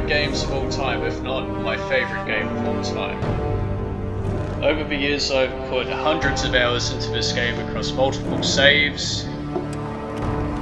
favorite games of all time, if not my favorite game of all time. Over the years, I've put hundreds of hours into this game across multiple saves,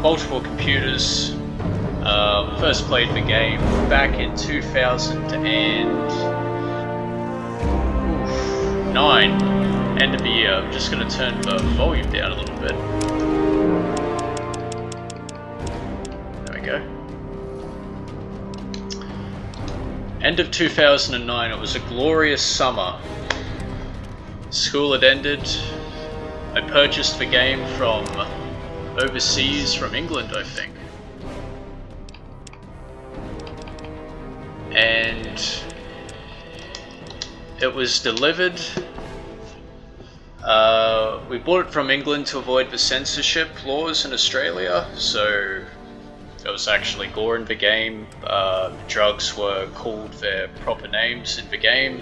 multiple computers. First played the game back in 2009, end of the year. I'm just going to turn the volume down a little bit. There we go. End of 2009, it was a glorious summer. School had ended. I purchased the game from overseas, from England, I think. And it was delivered. We bought it from England to avoid the censorship laws in Australia, so there was actually gore in the game. Drugs were called their proper names in the game.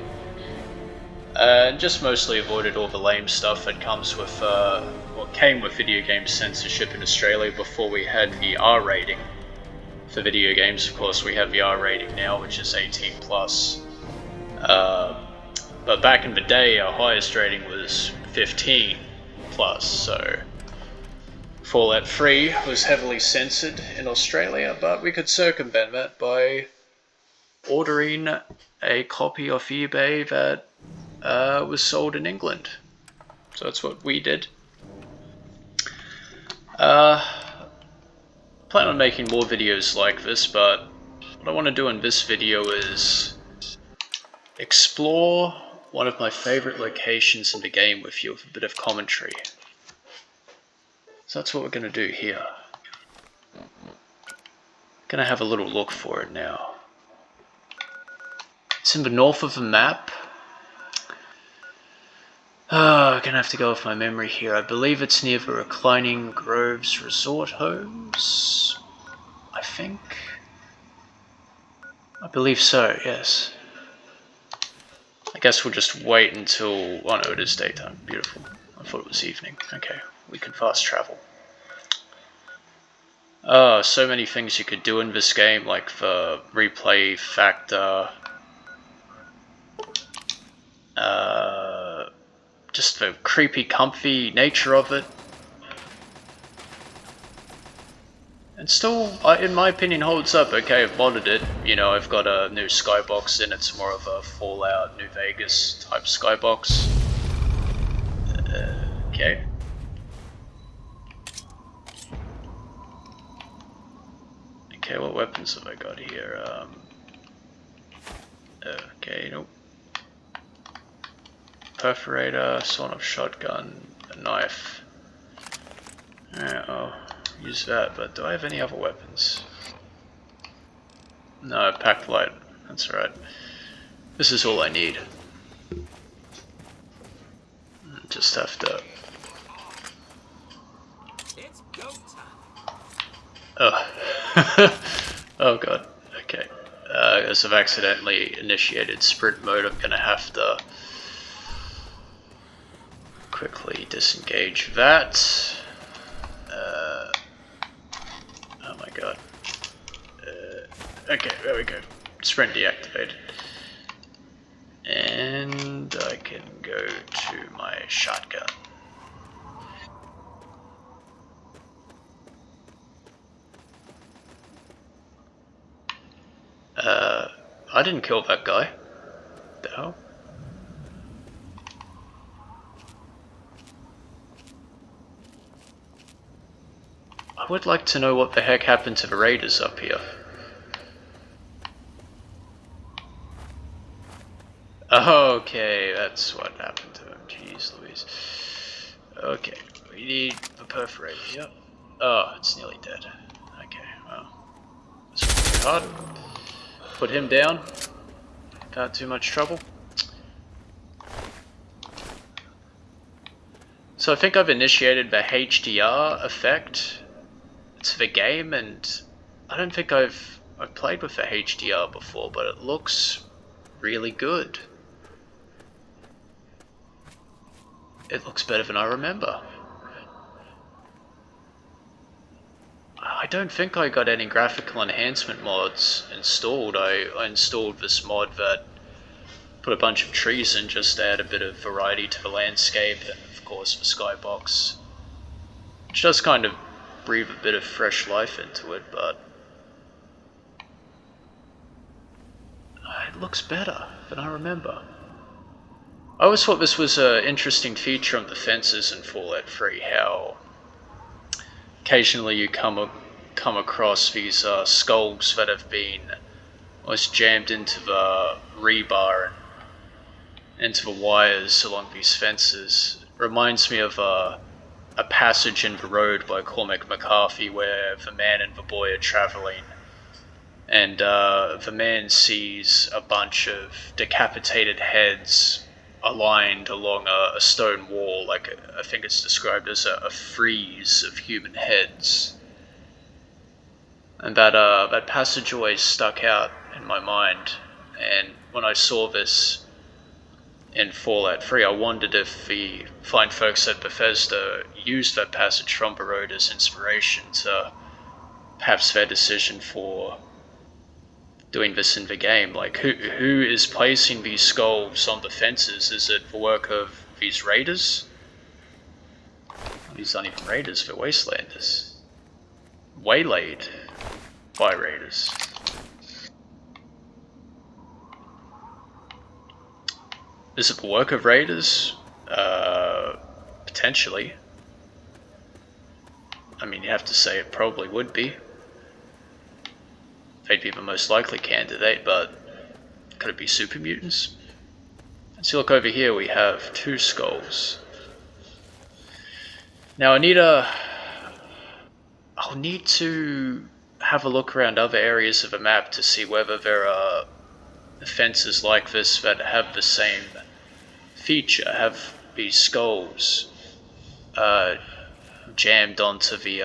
And just mostly avoided all the lame stuff that comes with, or came with video game censorship in Australia before we had the R rating for video games. Of course, we have the R rating now, which is 18 plus. But back in the day, our highest rating was 15 plus. So Fallout 3 was heavily censored in Australia, but we could circumvent that by ordering a copy off eBay that was sold in England. So that's what we did. Plan on making more videos like this, but what I want to do in this video is explore one of my favorite locations in the game with you with a bit of commentary. So that's what we're going to do here. Gonna have a little look for it now. It's in the north of the map. I'm gonna have to go off my memory here. I believe it's near the Reclining Groves Resort Homes. I think. I believe so, yes. I guess we'll just wait until... oh no, it is daytime. Beautiful. I thought it was evening. Okay, we can fast travel. So many things you could do in this game, like the replay factor. Just the creepy, comfy nature of it. And still, in my opinion, holds up. Okay, I've modded it. You know, I've got a new skybox in. It's more of a Fallout New Vegas type skybox. Okay. Okay, what weapons have I got here? Okay, nope. Perforator, sawn-off shotgun, a knife. I'll use that, but do I have any other weapons? No, packed light. That's right. This is all I need. Just have to... oh. Oh god. Okay. As I've accidentally initiated sprint mode, I'm gonna have to quickly disengage that. Oh my god. Okay, there we go. Sprint deactivated. And I can go to my shotgun. I didn't kill that guy. The hell? I would like to know what the heck happened to the raiders up here. Okay, that's what happened to them. Jeez Louise. Okay, we need the perforator. Yep. Oh, it's nearly dead. Okay, well. This one's too hard. Put him down. Without too much trouble. So I think I've initiated the HDR effect to the game, and I don't think I've played with the HDR before, but it looks really good. It looks better than I remember. I I don't think I got any graphical enhancement mods installed. I installed this mod that put a bunch of trees in just to add a bit of variety to the landscape, and of course the skybox, which does kind of breathe a bit of fresh life into it, but it looks better than I remember. I always thought this was an interesting feature on the fences in Fallout 3, how occasionally you come across these skulls that have been almost jammed into the rebar and into the wires along these fences. It reminds me of a passage in The Road by Cormac McCarthy where the man and the boy are travelling, and the man sees a bunch of decapitated heads aligned along a stone wall, like I think it's described as a frieze of human heads. And that passage always stuck out in my mind, and when I saw this in Fallout 3, I wondered if the fine folks at Bethesda used that passage from The Road as inspiration to perhaps their decision for doing this in the game. Like, who is placing these skulls on the fences? Is it the work of these raiders? These aren't even raiders, they're wastelanders. Waylaid by raiders. Is it the work of raiders? Potentially. I mean, you have to say it probably would be. They'd be the most likely candidate, but could it be super mutants? Let's look over here, we have 2 skulls. Now I'll need to have a look around other areas of the map to see whether there are fences like this that have the same feature, have these skulls jammed onto the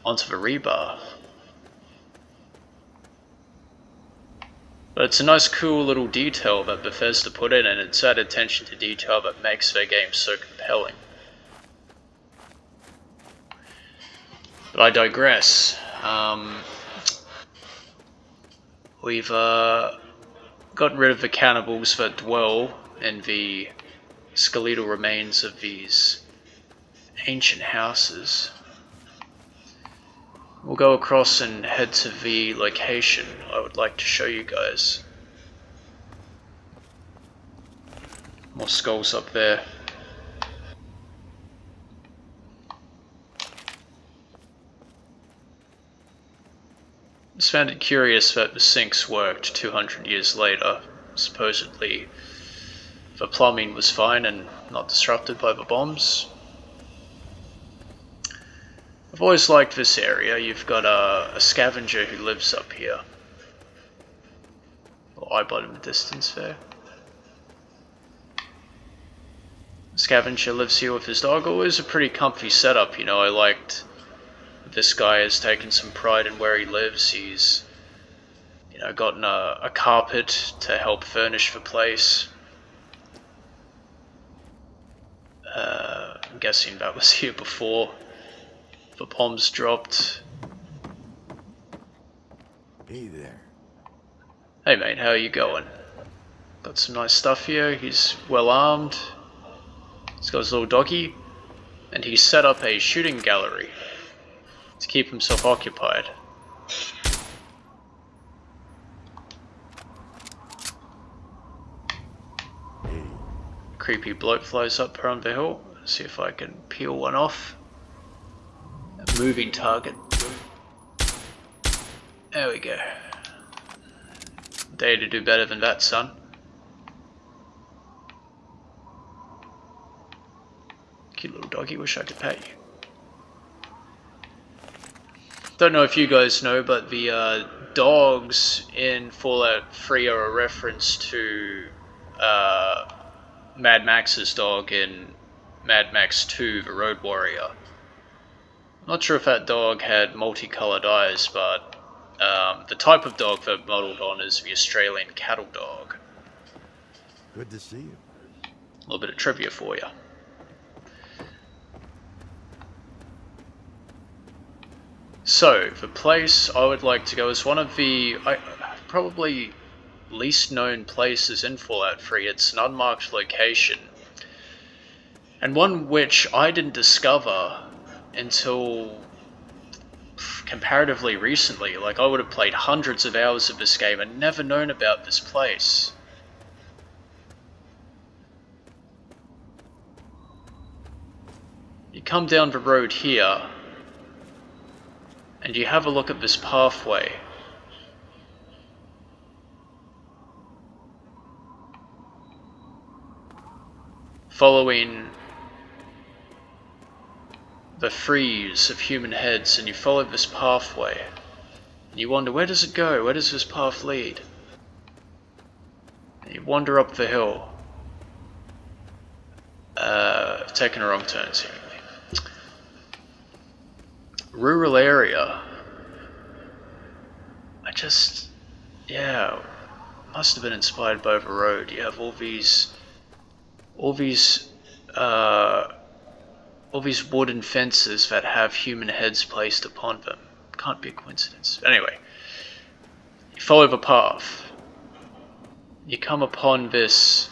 rebar. But it's a nice cool little detail that Bethesda put in, and it's that attention to detail that makes their game so compelling. But I digress. We've gotten rid of the cannibals that dwell in the skeletal remains of these ancient houses. We'll go across and head to the location I would like to show you guys. More skulls up there. Just found it curious that the sinks worked 200 years later. Supposedly the plumbing was fine and not disrupted by the bombs. I've always liked this area. You've got a scavenger who lives up here. Or eyeball in the distance there. The scavenger lives here with his dog. Always a pretty comfy setup, you know. I liked this guy has taken some pride in where he lives. He's, you know, gotten a carpet to help furnish the place. I'm guessing that was here before the bombs dropped. Hey there. Hey mate, how are you going? Got some nice stuff here. He's well armed. He's got his little doggy, and he's set up a shooting gallery to keep himself occupied. Hey. Creepy bloke flies up around the hill. Let's see if I can peel one off. A moving target. There we go. Dare to do better than that, son. Cute little doggy, wish I could pet you. Don't know if you guys know, but the dogs in Fallout 3 are a reference to Mad Max's dog in Mad Max 2, The Road Warrior. I'm not sure if that dog had multicolored eyes, but the type of dog they're modeled on is the Australian cattle dog. Good to see you. A little bit of trivia for you. So, the place I would like to go is one of the probably least known places in Fallout 3. It's an unmarked location, and one which I didn't discover until comparatively recently. Like, I would have played hundreds of hours of this game and never known about this place. You come down the road here, and you have a look at this pathway. Following the frieze of human heads, and you follow this pathway. And you wonder, where does it go? Where does this path lead? And you wander up the hill. I've taken a wrong turn, seemingly. Rural area. Yeah, must have been inspired by the road. You have all these wooden fences that have human heads placed upon them. Can't be a coincidence. Anyway, you follow the path. You come upon this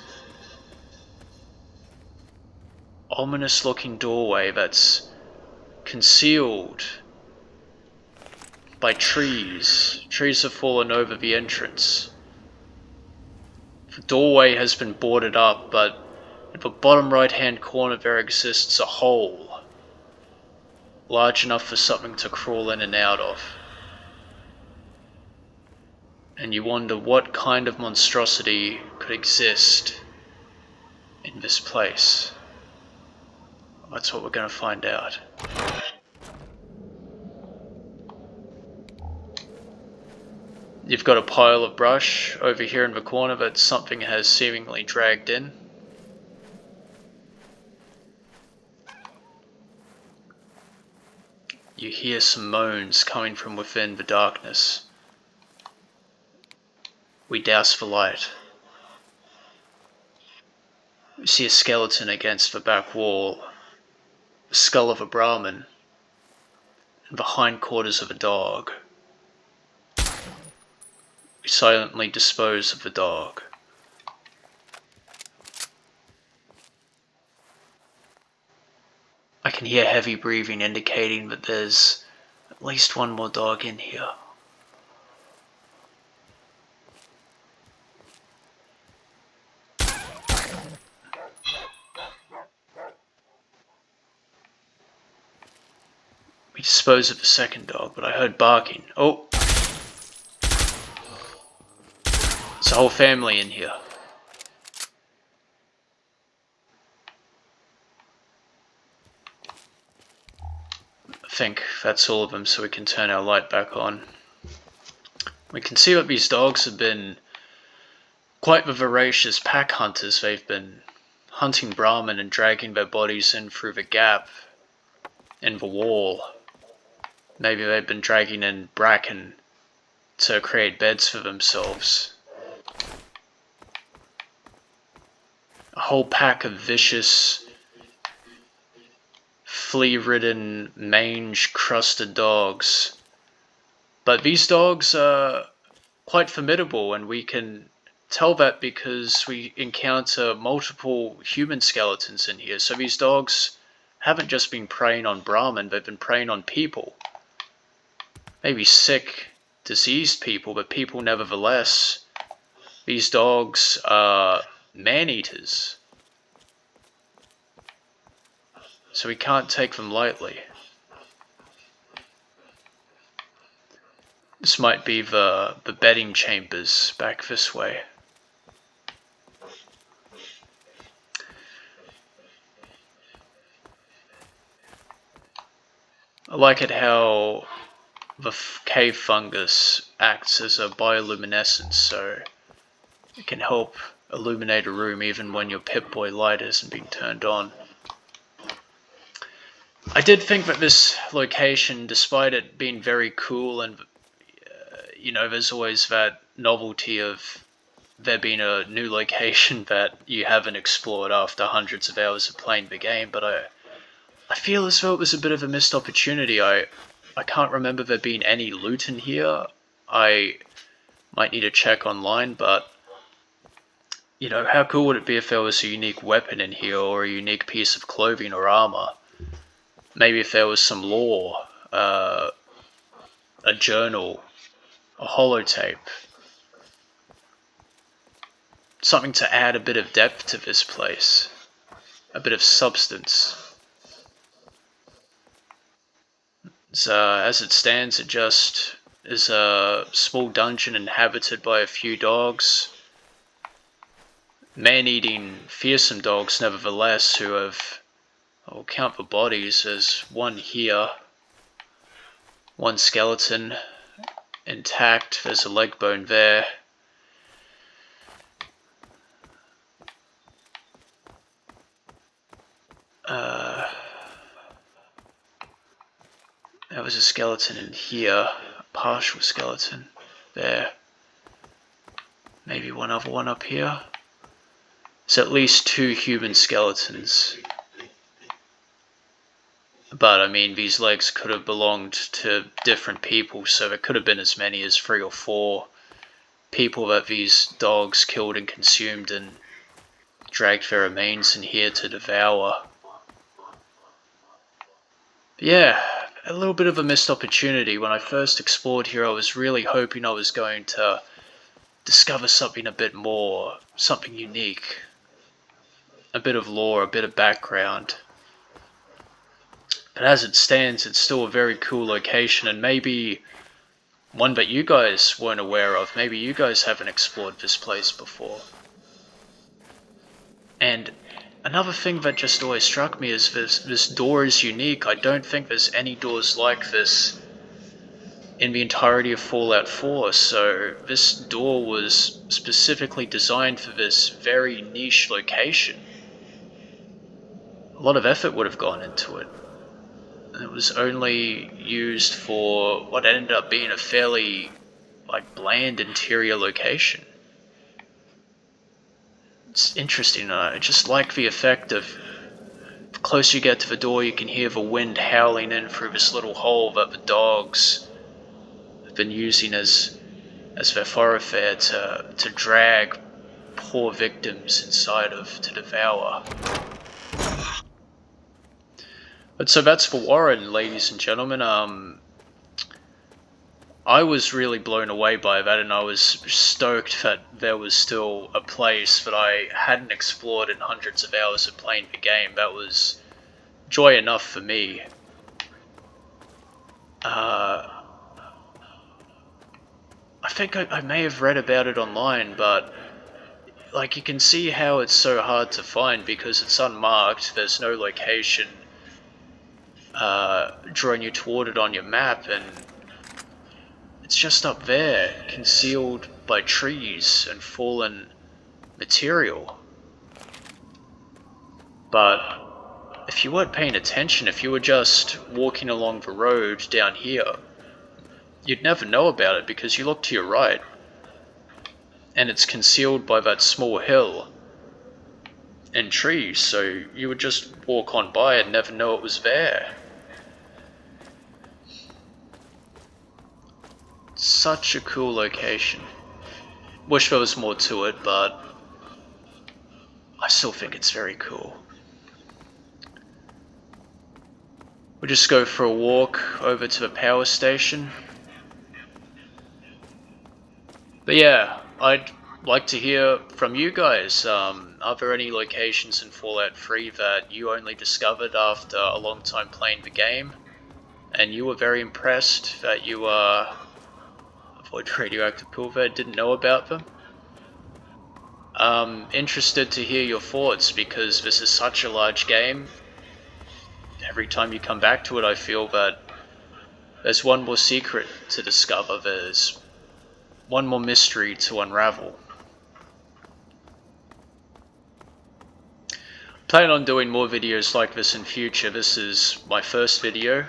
ominous looking doorway that's concealed by trees. Trees have fallen over the entrance. The doorway has been boarded up, but at the bottom right hand corner there exists a hole large enough for something to crawl in and out of. And you wonder what kind of monstrosity could exist in this place. That's what we're going to find out. You've got a pile of brush over here in the corner that something has seemingly dragged in. You hear some moans coming from within the darkness. We douse the light. We see a skeleton against the back wall, the skull of a Brahmin, and the hindquarters of a dog. We silently dispose of the dog. I can hear heavy breathing, indicating that there's at least one more dog in here. We dispose of the second dog, but I heard barking. Oh! There's a whole family in here. I think that's all of them, so we can turn our light back on. We can see that these dogs have been quite the voracious pack hunters. They've been hunting Brahmin and dragging their bodies in through the gap in the wall. Maybe they've been dragging in bracken to create beds for themselves. A whole pack of vicious, flea-ridden, mange-crusted dogs. But these dogs are quite formidable, and we can tell that because we encounter multiple human skeletons in here. So these dogs haven't just been preying on Brahmin, they've been preying on people. Maybe sick, diseased people, but people nevertheless. These dogs are man-eaters. So we can't take them lightly. This might be the bedding chambers back this way. I like it how the cave fungus acts as a bioluminescence, so it can help illuminate a room even when your Pip-Boy light hasn't been turned on. I did think that this location, despite it being very cool and, there's always that novelty of there being a new location that you haven't explored after hundreds of hours of playing the game, but I feel as though it was a bit of a missed opportunity. I I can't remember there being any loot in here. I might need to check online, but you know, how cool would it be if there was a unique weapon in here or a unique piece of clothing or armor? Maybe if there was some lore, a journal, a holotape. Something to add a bit of depth to this place. A bit of substance. As it stands, it just is a small dungeon inhabited by a few dogs. Man-eating, fearsome dogs, nevertheless, who have... I'll count the bodies. There's one here. One skeleton intact. There's a leg bone there. There was a skeleton in here. A partial skeleton there. Maybe one other one up here. There's at least 2 human skeletons. But I mean, these legs could have belonged to different people, so there could have been as many as 3 or 4 people that these dogs killed and consumed and dragged their remains in here to devour. But yeah, a little bit of a missed opportunity. When I first explored here, I was really hoping I was going to discover something a bit more, something unique. A bit of lore, a bit of background. But as it stands, it's still a very cool location, and maybe one that you guys weren't aware of. Maybe you guys haven't explored this place before. And another thing that just always struck me is this door is unique. I don't think there's any doors like this in the entirety of Fallout 4, so this door was specifically designed for this very niche location. A lot of effort would have gone into it. It was only used for what ended up being a fairly, bland interior location. It's interesting. I just like the effect of, the closer you get to the door, you can hear the wind howling in through this little hole that the dogs have been using as their thoroughfare to drag poor victims inside of to devour. But so that's for Warren, ladies and gentlemen. I was really blown away by that, and I was stoked that there was still a place that I hadn't explored in hundreds of hours of playing the game. That was joy enough for me. I think I may have read about it online, but you can see how it's so hard to find because it's unmarked. There's no location drawing you toward it on your map, and it's just up there, concealed by trees and fallen material. But if you weren't paying attention, if you were just walking along the road down here, you'd never know about it because you look to your right and it's concealed by that small hill and trees, so you would just walk on by and never know it was there. Such a cool location. Wish there was more to it, but I still think it's very cool. We'll just go for a walk over to the power station. But yeah, I'd like to hear from you guys. Are there any locations in Fallout 3 that you only discovered after a long time playing the game, and you were very impressed that you avoid radioactive pulver, didn't know about them? Interested to hear your thoughts because this is such a large game. Every time you come back to it, I feel that there's one more secret to discover, there's one more mystery to unravel. Plan on doing more videos like this in future. This is my first video.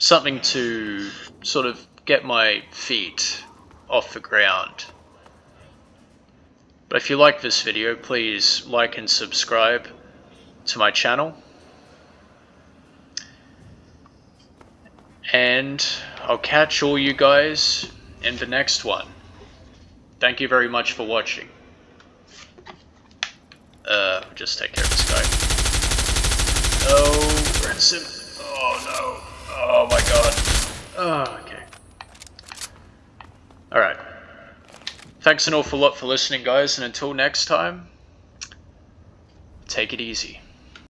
Something to sort of get my feet off the ground. But if you like this video, please like and subscribe to my channel. And I'll catch all you guys in the next one. Thank you very much for watching. Just take care of this guy. Oh, rinse him. Oh no. Oh my god. Oh, okay. Alright. Thanks an awful lot for listening, guys, and until next time, take it easy.